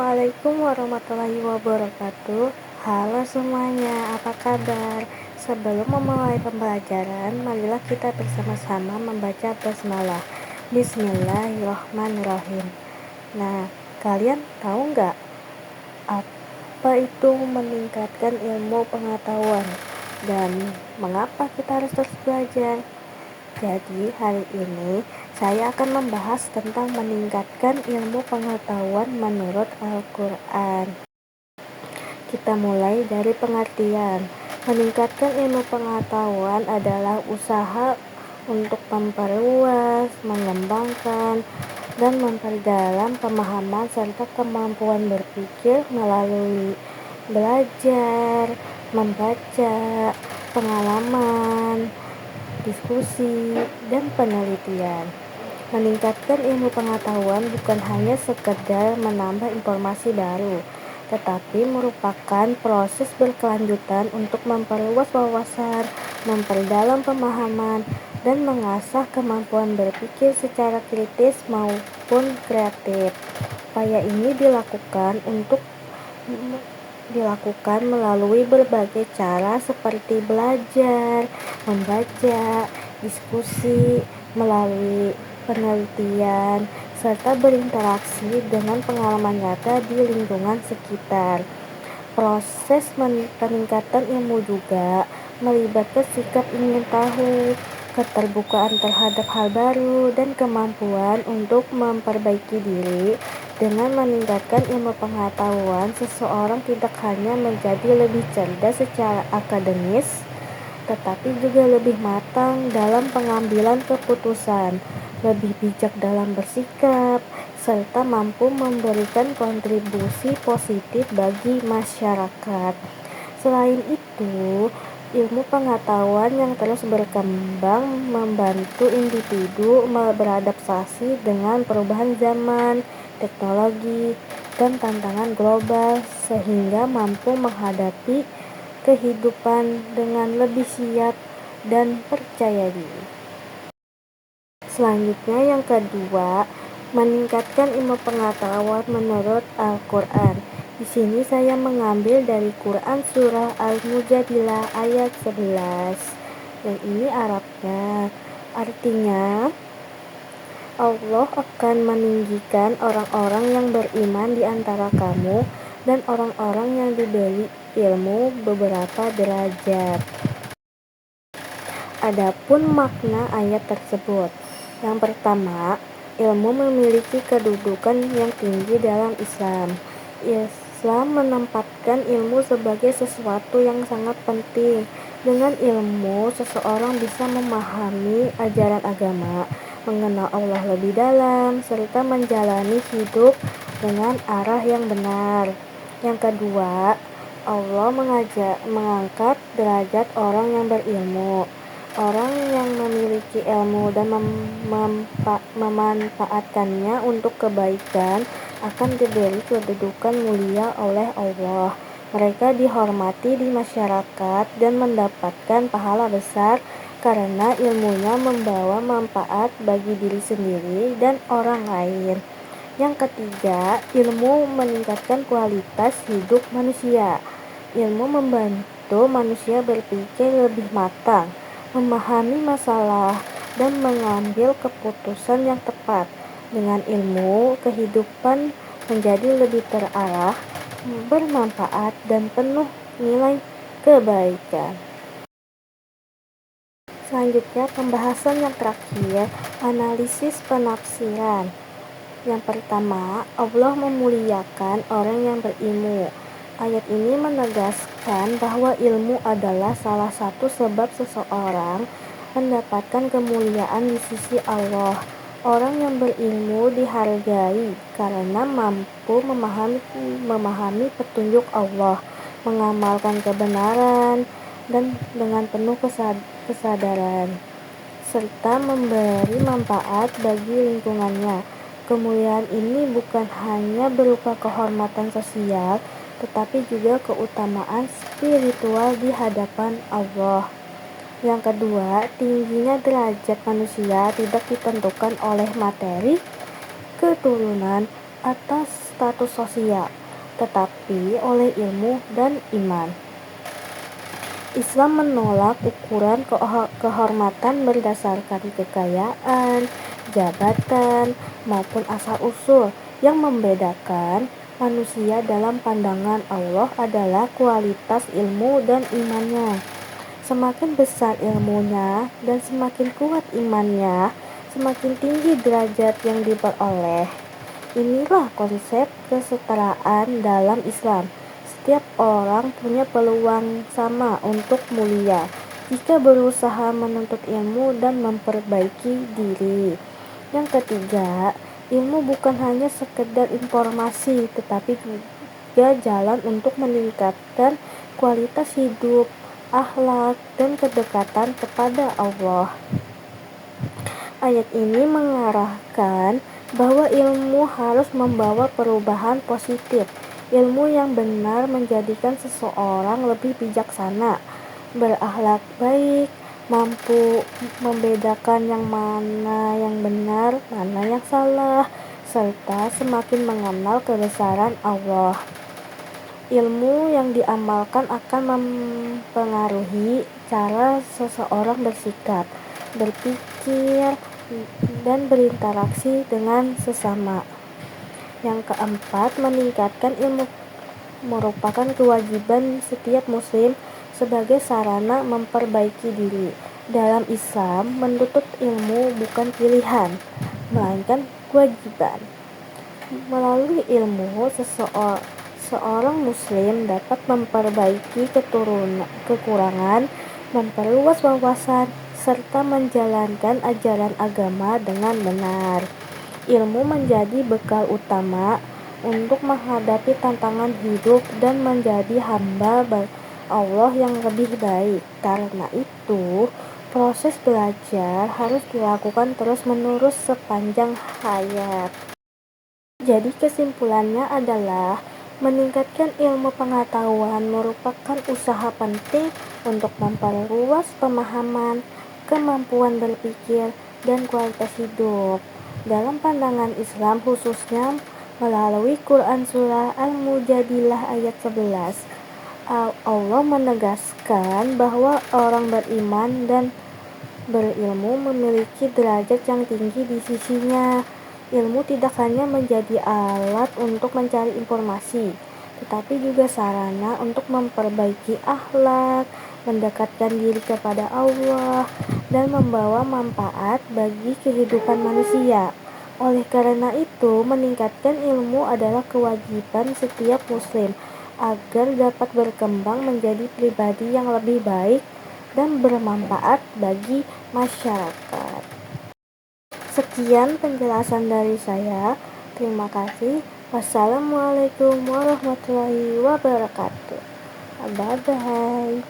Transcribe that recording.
Assalamualaikum warahmatullahi wabarakatuh. Halo semuanya, apa kabar? Sebelum memulai pembelajaran, marilah kita bersama-sama membaca basmalah. Bismillahirrahmanirrahim. Nah, kalian tahu nggak apa itu meningkatkan ilmu pengetahuan dan mengapa kita harus terus belajar? Jadi hari ini saya akan membahas tentang meningkatkan ilmu pengetahuan menurut Al-Quran. Kita mulai dari pengertian. Meningkatkan ilmu pengetahuan adalah usaha untuk memperluas, mengembangkan, dan memperdalam pemahaman serta kemampuan berpikir melalui belajar, membaca, pengalaman, diskusi, dan penelitian. Meningkatkan ilmu pengetahuan bukan hanya sekedar menambah informasi baru, tetapi merupakan proses berkelanjutan untuk memperluas wawasan, memperdalam pemahaman, dan mengasah kemampuan berpikir secara kritis maupun kreatif. Upaya ini dilakukan melalui berbagai cara seperti belajar, membaca, diskusi, melalui penelitian, serta berinteraksi dengan pengalaman nyata di lingkungan sekitar. Proses peningkatan ilmu juga melibatkan sikap ingin tahu, keterbukaan terhadap hal baru, dan kemampuan untuk memperbaiki diri. Dengan meningkatkan ilmu pengetahuan, seseorang tidak hanya menjadi lebih cerdas secara akademis, tetapi juga lebih matang dalam pengambilan keputusan, lebih bijak dalam bersikap, serta mampu memberikan kontribusi positif bagi masyarakat. Selain itu, ilmu pengetahuan yang terus berkembang membantu individu beradaptasi dengan perubahan zaman, teknologi, dan tantangan global sehingga mampu menghadapi kehidupan dengan lebih siap dan percaya diri. Selanjutnya yang kedua, meningkatkan ilmu pengetahuan menurut Al-Quran. Di sini saya mengambil dari Quran surah Al-Mujadilah ayat 11. Yang ini Arabnya. Artinya, Allah akan meninggikan orang-orang yang beriman di antara kamu dan orang-orang yang diberi ilmu beberapa derajat. Adapun makna ayat tersebut, yang pertama, ilmu memiliki kedudukan yang tinggi dalam Islam. Islam menempatkan ilmu sebagai sesuatu yang sangat penting. Dengan ilmu, seseorang bisa memahami ajaran agama, mengenal Allah lebih dalam, serta menjalani hidup dengan arah yang benar. Yang kedua, Allah mengangkat derajat orang yang berilmu. Orang yang memiliki ilmu dan memanfaatkannya untuk kebaikan akan diberi kedudukan mulia oleh Allah. Mereka dihormati di masyarakat dan mendapatkan pahala besar karena ilmunya membawa manfaat bagi diri sendiri dan orang lain. Yang ketiga, ilmu meningkatkan kualitas hidup manusia. Ilmu membantu manusia berpikir lebih matang, memahami masalah, dan mengambil keputusan yang tepat. Dengan ilmu, kehidupan menjadi lebih terarah, bermanfaat, dan penuh nilai kebaikan. Selanjutnya, pembahasan yang terakhir, analisis penafsiran. Yang pertama, Allah memuliakan orang yang berilmu. Ayat ini menegaskan bahwa ilmu adalah salah satu sebab seseorang mendapatkan kemuliaan di sisi Allah. Orang yang berilmu dihargai karena mampu memahami petunjuk Allah, mengamalkan kebenaran, dan dengan penuh kesadaran, serta memberi manfaat bagi lingkungannya. Kemuliaan ini bukan hanya berupa kehormatan sosial, tetapi juga keutamaan spiritual di hadapan Allah. Yang kedua, tingginya derajat manusia tidak ditentukan oleh materi, keturunan, atau status sosial, tetapi oleh ilmu dan iman. Islam menolak ukuran kehormatan berdasarkan kekayaan, jabatan, maupun asal-usul. Yang membedakan manusia dalam pandangan Allah adalah kualitas ilmu dan imannya. Semakin besar ilmunya dan semakin kuat imannya, semakin tinggi derajat yang diperoleh. Inilah konsep kesetaraan dalam Islam. Setiap orang punya peluang sama untuk mulia jika berusaha menuntut ilmu dan memperbaiki diri. Yang ketiga, ilmu bukan hanya sekedar informasi, tetapi juga jalan untuk meningkatkan kualitas hidup, akhlak, dan kedekatan kepada Allah. Ayat ini mengarahkan bahwa ilmu harus membawa perubahan positif. Ilmu yang benar menjadikan seseorang lebih bijaksana, berakhlak baik, mampu membedakan yang mana yang benar, mana yang salah, serta semakin mengenal kebesaran Allah. Ilmu yang diamalkan akan mempengaruhi cara seseorang bersikap, berpikir, dan berinteraksi dengan sesama. Yang keempat, meningkatkan ilmu merupakan kewajiban setiap muslim sebagai sarana memperbaiki diri. Dalam Islam, menuntut ilmu bukan pilihan, melainkan kewajiban. Melalui ilmu, seorang muslim dapat memperbaiki kekurangan, memperluas wawasan, serta menjalankan ajaran agama dengan benar. Ilmu menjadi bekal utama untuk menghadapi tantangan hidup dan menjadi hamba Allah yang lebih baik. Karena itu, proses belajar harus dilakukan terus-menerus sepanjang hayat. Jadi kesimpulannya adalah meningkatkan ilmu pengetahuan merupakan usaha penting untuk memperluas pemahaman, kemampuan berpikir, dan kualitas hidup. Dalam pandangan Islam khususnya melalui Quran Surah Al-Mujadilah ayat 11, Allah menegaskan bahwa orang beriman dan berilmu memiliki derajat yang tinggi di sisinya. Ilmu tidak hanya menjadi alat untuk mencari informasi, tetapi juga sarana untuk memperbaiki akhlak, mendekatkan diri kepada Allah, dan membawa manfaat bagi kehidupan manusia. Oleh karena itu, meningkatkan ilmu adalah kewajiban setiap muslim agar dapat berkembang menjadi pribadi yang lebih baik dan bermanfaat bagi masyarakat. Sekian penjelasan dari saya. Terima kasih. Wassalamualaikum warahmatullahi wabarakatuh. Bye-bye.